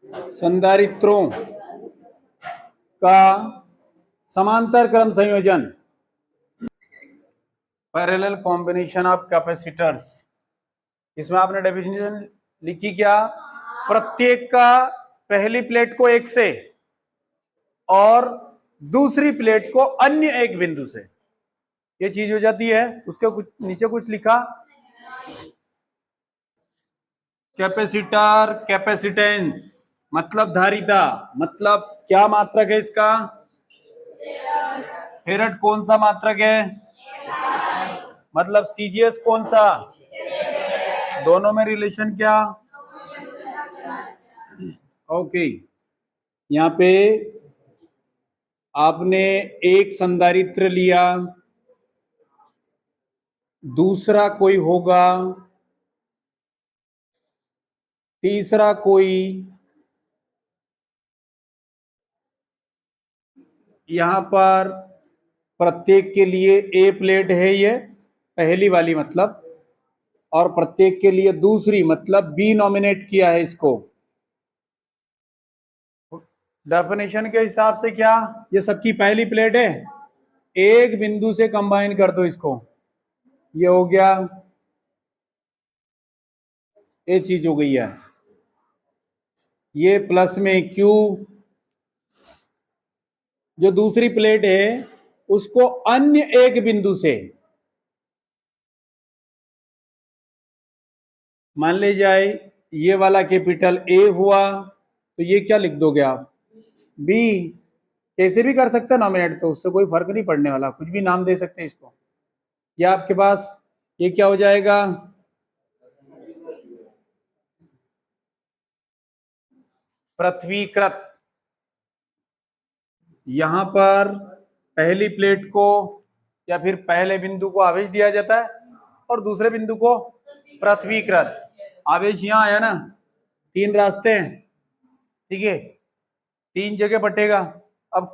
संधारित्रों का समांतर क्रम संयोजन, पैरेलल कॉम्बिनेशन ऑफ कैपेसिटर्स। इसमें आपने डेफिनेशन लिखी क्या? प्रत्येक का पहली प्लेट को एक से और दूसरी प्लेट को अन्य एक बिंदु से, ये चीज हो जाती है। उसके कुछ नीचे कुछ लिखा, कैपेसिटर, कैपेसिटेंस मतलब धारिता, मतलब क्या मात्रक है इसका? फेरड कौन सा मात्रक है? मतलब सीजीएस कौन सा? दोनों में रिलेशन क्या? ओके, यहाँ पे आपने एक संधारित्र लिया, दूसरा कोई होगा, तीसरा कोई, यहां पर प्रत्येक के लिए ए प्लेट है, ये पहली वाली मतलब, और प्रत्येक के लिए दूसरी मतलब बी नॉमिनेट किया है इसको। डेफिनेशन के हिसाब से क्या, ये सबकी पहली प्लेट है, एक बिंदु से कंबाइन कर दो इसको, ये हो गया, ये चीज हो गई है। ये प्लस में Q, जो दूसरी प्लेट है उसको अन्य एक बिंदु से, मान ले जाए ये वाला कैपिटल A हुआ, तो ये क्या लिख दोगे आप? B। कैसे भी कर सकते हैं नॉमिनेट, तो उससे कोई फर्क नहीं पड़ने वाला, कुछ भी नाम दे सकते हैं इसको। या आपके पास ये क्या हो जाएगा? पृथ्वीकृत। यहां पर पहली प्लेट को या फिर पहले बिंदु को आवेश दिया जाता है और दूसरे बिंदु को पृथ्वीकृत। आवेश यहां आया ना, तीन रास्ते हैं, ठीक है, तीन जगह बटेगा। अब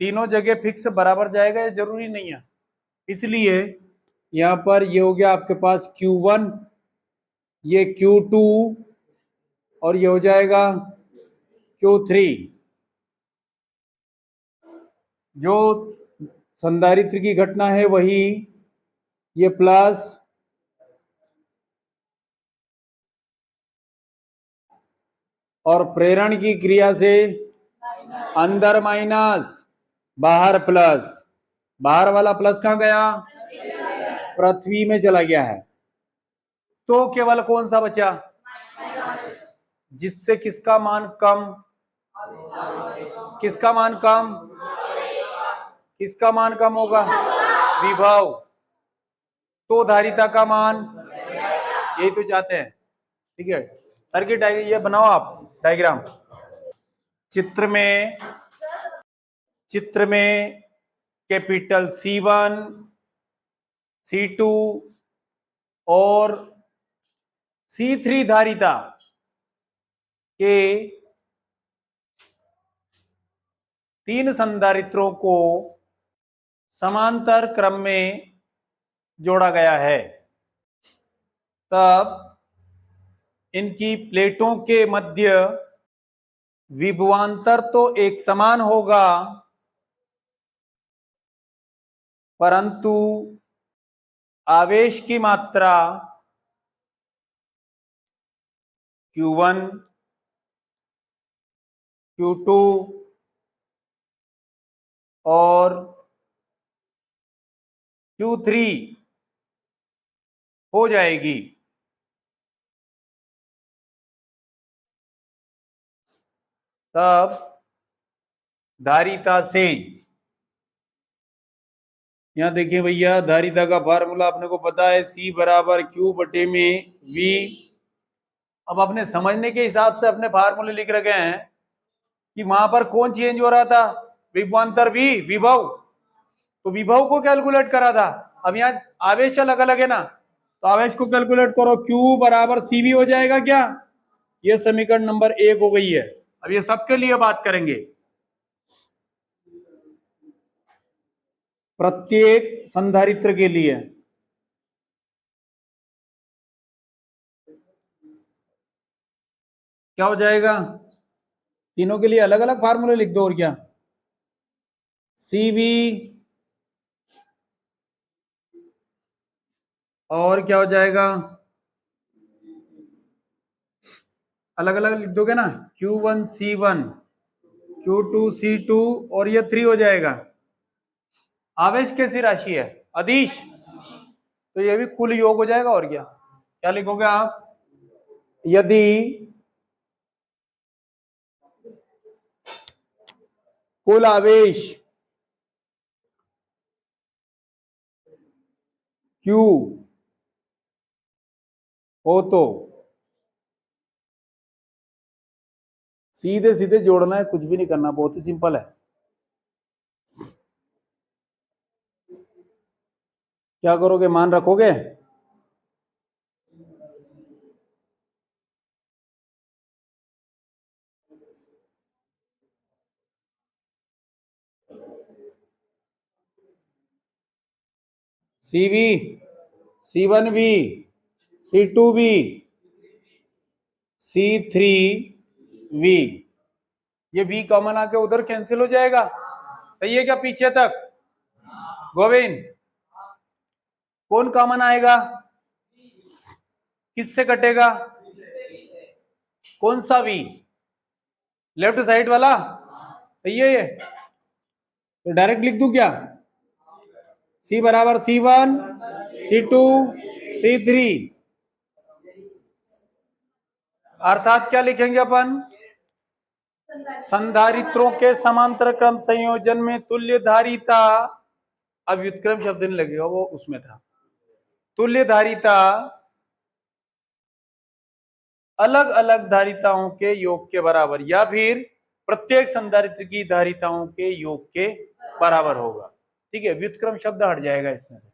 तीनों जगह फिक्स बराबर जाएगा ये जरूरी नहीं है, इसलिए यहां पर ये हो गया आपके पास Q1, ये Q2 और ये हो जाएगा Q3। जो संधारित्र की घटना है वही, ये प्लस और प्रेरण की क्रिया से अंदर माइनस, बाहर प्लस। बाहर वाला प्लस कहां गया? पृथ्वी में चला गया है, तो केवल कौन सा बचा? जिससे किसका मान कम? किसका मान कम? किसका मान कम होगा? विभव। तो धारिता का मान, यही तो चाहते हैं, ठीक है। सर्किट ये बनाओ आप डायग्राम। चित्र में कैपिटल C1, C2 और C3 धारिता के तीन संधारित्रों को समांतर क्रम में जोड़ा गया है। तब इनकी प्लेटों के मध्य विभवांतर तो एक समान होगा, परंतु आवेश की मात्रा Q1, Q2 और Q3 हो जाएगी। तब धारिता से, यहां देखिए भैया, धारिता का फार्मूला अपने को पता है, C बराबर Q बटे में V। अब अपने समझने के हिसाब से अपने फार्मूले लिख रखे हैं कि वहां पर कौन चेंज हो रहा था? विभवांतर V, विभव, तो विभव को कैलकुलेट करा था। अब यहाँ आवेश अलग अलग है ना, तो आवेश को कैलकुलेट करो, Q बराबर CV हो जाएगा क्या? ये समीकरण नंबर 1 हो गई है। अब ये सबके लिए बात करेंगे, प्रत्येक संधारित्र के लिए। क्या हो जाएगा? तीनों के लिए अलग अलग फार्मूले लिख दो और क्या। CV और क्या हो जाएगा, अलग अलग लिख दोगे ना, Q1C1 Q2C2 और ये 3 हो जाएगा। आवेश कैसी राशि है, अदिश, तो ये भी कुल योग हो जाएगा और क्या। क्या लिखोगे आप, यदि कुल आवेश Q हो तो सीधे सीधे जोड़ना है, कुछ भी नहीं करना, बहुत ही सिंपल है। क्या करोगे, मान रखोगे। CV C1V C2V C3V, ये V कॉमन आके उधर कैंसिल हो जाएगा। सही है क्या पीछे तक, गोविंद। कौन कॉमन आएगा, किससे कटेगा, कौन सा V, लेफ्ट साइड वाला। सही है ये, तो डायरेक्ट लिख दूं क्या, C बराबर C1 C2 C3, अर्थात क्या लिखेंगे अपन, संधारित्रों के समांतर क्रम संयोजन में तुल्य धारिता, अब व्युत्क्रम शब्द नहीं लगेगा, वो उसमें था, तुल्य धारिता अलग अलग धारिताओं के योग के बराबर, या फिर प्रत्येक संधारित्र की धारिताओं के योग के बराबर होगा। ठीक है, व्युत्क्रम शब्द हट जाएगा इसमें से।